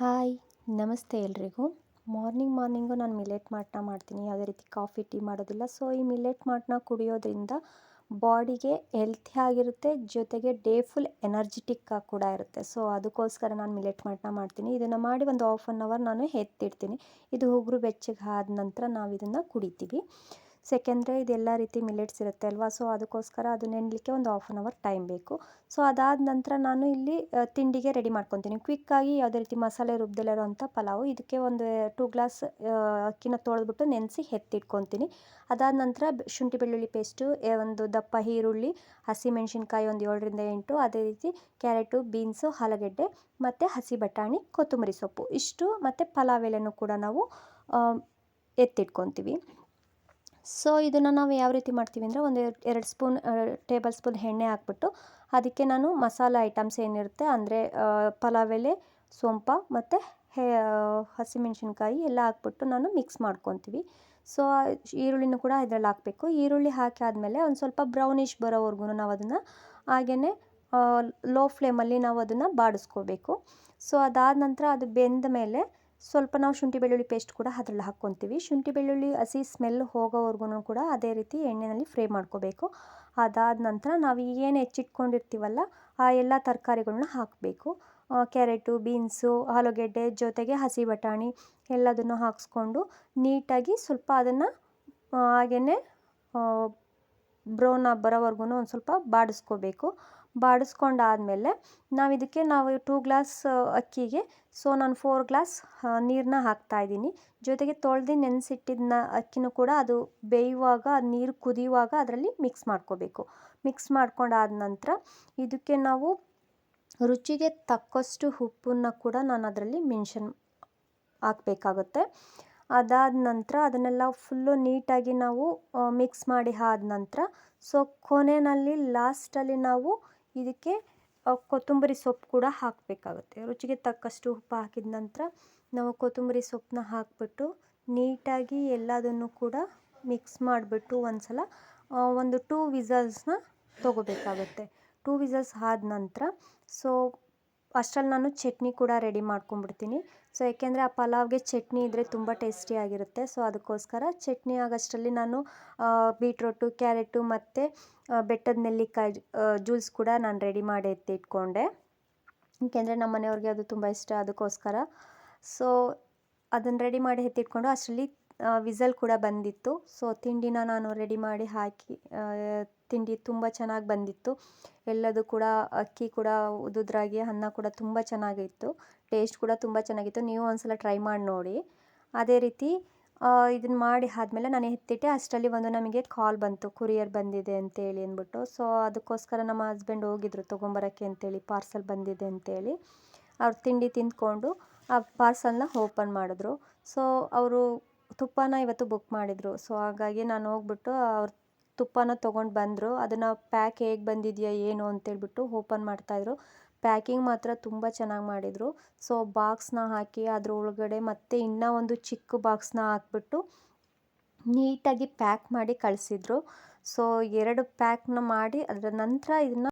Hi ನಮಸ್ತೆ ಎಲ್ರಿಗೂ. Morning ನಾನು ಮಿಲೆಟ್ ಮಾರ್ಟ್ನ ಮಾಡ್ತೀನಿ. ಯಾವುದೇ ರೀತಿ ಕಾಫಿ ಟೀ ಮಾಡೋದಿಲ್ಲ. ಸೊ ಈ ಮಿಲೆಟ್ ಮಾರ್ಟ್ನ ಕುಡಿಯೋದ್ರಿಂದ ಬಾಡಿಗೆ ಹೆಲ್ತಿ ಆಗಿರುತ್ತೆ, ಜೊತೆಗೆ ಡೇ ಫುಲ್ ಎನರ್ಜಿಟಿಕ್ ಆಗಿ ಕೂಡ ಇರುತ್ತೆ. ಸೊ ಅದಕ್ಕೋಸ್ಕರ ನಾನು ಮಿಲೆಟ್ ಮಾರ್ಟ್ನ ಮಾಡ್ತೀನಿ. ಇದನ್ನು ಮಾಡಿ ಒಂದು ಹಾಫ್ ಆನ್ ಅವರ್ ನಾನು ಎತ್ತಿಡ್ತೀನಿ. ಇದು ಉಗುರು ಬೆಚ್ಚಗೆ ಆದ ನಂತರ ನಾವು ಇದನ್ನು ಕುಡಿತೀವಿ. ಯಾಕೆಂದರೆ ಇದೆಲ್ಲ ರೀತಿ ಮಿಲೆಟ್ಸ್ ಇರುತ್ತೆ ಅಲ್ವಾ. ಸೊ ಅದಕ್ಕೋಸ್ಕರ ಅದು ನೆನಲಿಕ್ಕೆ ಒಂದು ಹಾಫ್ ಆನ್ ಅವರ್ ಟೈಮ್ ಬೇಕು. ಸೊ ಅದಾದ ನಂತರ ನಾನು ಇಲ್ಲಿ ತಿಂಡಿಗೆ ರೆಡಿ ಮಾಡ್ಕೊತೀನಿ. ಕ್ವಿಕ್ಕಾಗಿ ಯಾವುದೇ ರೀತಿ ಮಸಾಲೆ ರುಬ್ದೆಲ್ಲ ಇರೋವಂಥ ಪಲಾವು. ಇದಕ್ಕೆ ಒಂದು 2 ಗ್ಲಾಸ್ ಅಕ್ಕಿನ ತೊಳೆದ್ಬಿಟ್ಟು ನೆನೆಸಿ ಎತ್ತಿಟ್ಕೊತೀನಿ. ಅದಾದ ನಂತರ ಶುಂಠಿ ಬೆಳ್ಳುಳ್ಳಿ ಪೇಸ್ಟು, ಒಂದು ದಪ್ಪ ಈರುಳ್ಳಿ, ಹಸಿಮೆಣ್ಸಿನ್ಕಾಯಿ ಒಂದು 7ರಿಂದ 8, ಅದೇ ರೀತಿ ಕ್ಯಾರೆಟು, ಬೀನ್ಸು, ಆಲೂಗೆಡ್ಡೆ ಮತ್ತು ಹಸಿ ಬಟಾಣಿ, ಕೊತ್ತಂಬರಿ ಸೊಪ್ಪು ಇಷ್ಟು, ಮತ್ತು ಪಲಾವ್ ಎಲೆನೂ ಕೂಡ ನಾವು ಎತ್ತಿಟ್ಕೊತೀವಿ. ಸೊ ಇದನ್ನು ನಾವು ಯಾವ ರೀತಿ ಮಾಡ್ತೀವಿ ಅಂದರೆ, ಒಂದು 2 ಟೇಬಲ್ ಸ್ಪೂನ್ ಎಣ್ಣೆ ಹಾಕ್ಬಿಟ್ಟು ಅದಕ್ಕೆ ನಾನು ಮಸಾಲೆ ಐಟಮ್ಸ್ ಏನಿರುತ್ತೆ ಅಂದರೆ ಪಲಾವ್ ಎಲೆ, ಸೋಂಪು ಮತ್ತು ಹಸಿಮೆಣ್ಸಿನ್ಕಾಯಿ ಎಲ್ಲ ಹಾಕ್ಬಿಟ್ಟು ನಾನು ಮಿಕ್ಸ್ ಮಾಡ್ಕೊತೀವಿ. ಸೊ ಈರುಳ್ಳಿನೂ ಕೂಡ ಇದರಲ್ಲಿ ಹಾಕಬೇಕು. ಈರುಳ್ಳಿ ಹಾಕಿ ಆದಮೇಲೆ ಒಂದು ಸ್ವಲ್ಪ ಬ್ರೌನಿಷ್ ಬರೋವರೆಗೂ ನಾವು ಅದನ್ನು ಹಾಗೆಯೇ ಲೋ ಫ್ಲೇಮಲ್ಲಿ ನಾವು ಅದನ್ನು ಬಾಡಿಸ್ಕೋಬೇಕು. ಸೊ ಅದಾದ ನಂತರ ಅದು ಬೆಂದ ಮೇಲೆ ಸ್ವಲ್ಪ ನಾವು ಶುಂಠಿ ಬೆಳ್ಳುಳ್ಳಿ ಪೇಸ್ಟ್ ಕೂಡ ಅದರಲ್ಲಿ ಹಾಕ್ಕೊತೀವಿ. ಶುಂಠಿ ಬೆಳ್ಳುಳ್ಳಿ ಹಸಿ ಸ್ಮೆಲ್ ಹೋಗೋವರೆಗೂ ಕೂಡ ಅದೇ ರೀತಿ ಎಣ್ಣೆಯಲ್ಲಿ ಫ್ರೈ ಮಾಡ್ಕೋಬೇಕು. ಅದಾದ ನಂತರ ನಾವು ಏನು ಹೆಚ್ಚಿಟ್ಕೊಂಡಿರ್ತೀವಲ್ಲ ಆ ಎಲ್ಲ ತರಕಾರಿಗಳನ್ನ ಹಾಕಬೇಕು. ಕ್ಯಾರೆಟು, ಬೀನ್ಸು, ಆಲೂಗೆಡ್ಡೆ ಜೊತೆಗೆ ಹಸಿ ಬಟಾಣಿ ಎಲ್ಲದನ್ನು ಹಾಕ್ಸ್ಕೊಂಡು ನೀಟಾಗಿ ಸ್ವಲ್ಪ ಅದನ್ನು ಹಾಗೆಯೇ ಬ್ರೌನ್ ಬರೋವರೆಗೂ ಒಂದು ಸ್ವಲ್ಪ ಬಾಡಿಸ್ಕೋಬೇಕು. ಬಾಡಿಸ್ಕೊಂಡಾದಮೇಲೆ ನಾವು 2 ಗ್ಲಾಸ್ ಅಕ್ಕಿಗೆ ನಾನು 4 ಗ್ಲಾಸ್ ನೀರನ್ನ ಹಾಕ್ತಾಯಿದ್ದೀನಿ. ಜೊತೆಗೆ ತೊಳೆದು ನೆನೆಸಿಟ್ಟಿದ್ದ ಅಕ್ಕಿನೂ ಕೂಡ ಅದು ಬೇಯುವಾಗ, ನೀರು ಕುದಿಯುವಾಗ ಅದರಲ್ಲಿ ಮಿಕ್ಸ್ ಮಾಡ್ಕೋಬೇಕು. ಮಿಕ್ಸ್ ಮಾಡ್ಕೊಂಡಾದ ನಂತರ ಇದಕ್ಕೆ ನಾವು ರುಚಿಗೆ ತಕ್ಕಷ್ಟು ಉಪ್ಪನ್ನು ಕೂಡ ನಾನು ಅದರಲ್ಲಿ ಮೆನ್ಷನ್ ಹಾಕಬೇಕಾಗುತ್ತೆ. ಅದಾದ ನಂತರ ಅದನ್ನೆಲ್ಲ ಫುಲ್ಲು ನೀಟಾಗಿ ನಾವು ಮಿಕ್ಸ್ ಮಾಡಿ ಆದ ನಂತರ ಕೊನೆಯಲ್ಲಿ ಲಾಸ್ಟಲ್ಲಿ ನಾವು ಇದಕ್ಕೆ ಕೊತ್ತಂಬರಿ ಸೊಪ್ಪು ಕೂಡ ಹಾಕಬೇಕಾಗುತ್ತೆ. ರುಚಿಗೆ ತಕ್ಕಷ್ಟು ಉಪ್ಪು ಹಾಕಿದ ನಂತರ ನಾವು ಕೊತ್ತಂಬರಿ ಸೊಪ್ಪನ್ನ ಹಾಕಿಬಿಟ್ಟು ನೀಟಾಗಿ ಎಲ್ಲದನ್ನು ಕೂಡ ಮಿಕ್ಸ್ ಮಾಡಿಬಿಟ್ಟು ಒಂದು 2 ವಿಸಲ್ಸ್ನ ತೊಗೋಬೇಕಾಗುತ್ತೆ. 2 ವಿಸಲ್ಸ್ ಆದ ನಂತರ ಅಷ್ಟರಲ್ಲಿ ನಾನು ಚಟ್ನಿ ಕೂಡ ರೆಡಿ ಮಾಡ್ಕೊಂಬಿಡ್ತೀನಿ. ಯಾಕೆಂದರೆ ಆ ಪಲಾವ್ಗೆ ಚಟ್ನಿ ಇದ್ದರೆ ತುಂಬ ಟೇಸ್ಟಿಯಾಗಿರುತ್ತೆ. ಸೊ ಅದಕ್ಕೋಸ್ಕರ ಚಟ್ನಿ ಆಗೋಷ್ಟರಲ್ಲಿ ನಾನು ಬೀಟ್ರೋಟು, ಕ್ಯಾರೆಟು ಮತ್ತು ಬೆಟ್ಟದ ನೆಲ್ಲಿಕಾಯಿ ಜ್ಯೂಸ್ ಕೂಡ ನಾನು ರೆಡಿ ಮಾಡಿ ಎತ್ತಿಟ್ಕೊಂಡೆ. ಏಕೆಂದರೆ ನಮ್ಮ ಮನೆಯವ್ರಿಗೆ ಅದು ತುಂಬ ಇಷ್ಟ, ಅದಕ್ಕೋಸ್ಕರ. ಸೊ ಅದನ್ನು ರೆಡಿ ಮಾಡಿ ಎತ್ತಿಟ್ಕೊಂಡು ಅಷ್ಟರಲ್ಲಿ ವಿಸಲ್ ಕೂಡ ಬಂದಿತ್ತು. ಸೊ ತಿಂಡಿನ ನಾನು ರೆಡಿ ಮಾಡಿ ಹಾಕಿ ತಿಂಡಿ ತುಂಬ ಚೆನ್ನಾಗಿ ಬಂದಿತ್ತು. ಎಲ್ಲದು ಕೂಡ ಅಕ್ಕಿ ಕೂಡ ಉದುದ್ರಾಗಿ, ಅನ್ನ ಕೂಡ ತುಂಬ ಚೆನ್ನಾಗಿತ್ತು. ಟೇಸ್ಟ್ ಕೂಡ ತುಂಬ ಚೆನ್ನಾಗಿತ್ತು. ನೀವು ಒಂದ್ಸಲ ಟ್ರೈ ಮಾಡಿ ನೋಡಿ. ಅದೇ ರೀತಿ ಇದನ್ನು ಮಾಡಿ ಆದಮೇಲೆ ನಾನು ಎತ್ತಿಟ್ಟೆ. ಅಷ್ಟರಲ್ಲಿ ನಮಗೆ ಕಾಲ್ ಬಂತು, ಕೊರಿಯರ್ ಬಂದಿದೆ ಅಂತೇಳಿ ಅಂದ್ಬಿಟ್ಟು. ಸೊ ಅದಕ್ಕೋಸ್ಕರ ನಮ್ಮ ಹಸ್ಬೆಂಡ್ ಹೋಗಿದ್ರು ತೊಗೊಂಬರೋಕ್ಕೆ ಅಂತೇಳಿ, ಪಾರ್ಸಲ್ ಬಂದಿದೆ ಅಂತೇಳಿ. ಅವ್ರು ತಿಂಡಿ ತಿಂದ್ಕೊಂಡು ಆ ಪಾರ್ಸಲ್ನ ಓಪನ್ ಮಾಡಿದ್ರು. ಸೊ ಅವರು ತುಪ್ಪನ ಇವತ್ತು ಬುಕ್ ಮಾಡಿದರು. ಸೊ ಹಾಗಾಗಿ ನಾನು ಹೋಗ್ಬಿಟ್ಟು ಅವ್ರ ತುಪ್ಪನ ತೊಗೊಂಡು ಬಂದರು. ಅದನ್ನು ಪ್ಯಾಕ್ ಹೇಗೆ ಬಂದಿದೆಯಾ ಏನು ಅಂತೇಳ್ಬಿಟ್ಟು ಓಪನ್ ಮಾಡ್ತಾಯಿದ್ರು. ಪ್ಯಾಕಿಂಗ್ ಮಾತ್ರ ತುಂಬ ಚೆನ್ನಾಗಿ ಮಾಡಿದರು. ಸೊ ಬಾಕ್ಸ್ನ ಹಾಕಿ ಅದ್ರ ಒಳಗಡೆ ಮತ್ತೆ ಇನ್ನೂ ಒಂದು ಚಿಕ್ಕ ಬಾಕ್ಸ್ನ ಹಾಕ್ಬಿಟ್ಟು ನೀಟಾಗಿ ಪ್ಯಾಕ್ ಮಾಡಿ ಕಳಿಸಿದ್ರು. ಸೊ 2 ಪ್ಯಾಕ್ನ ಮಾಡಿ ಅದರ ನಂತರ ಇದನ್ನು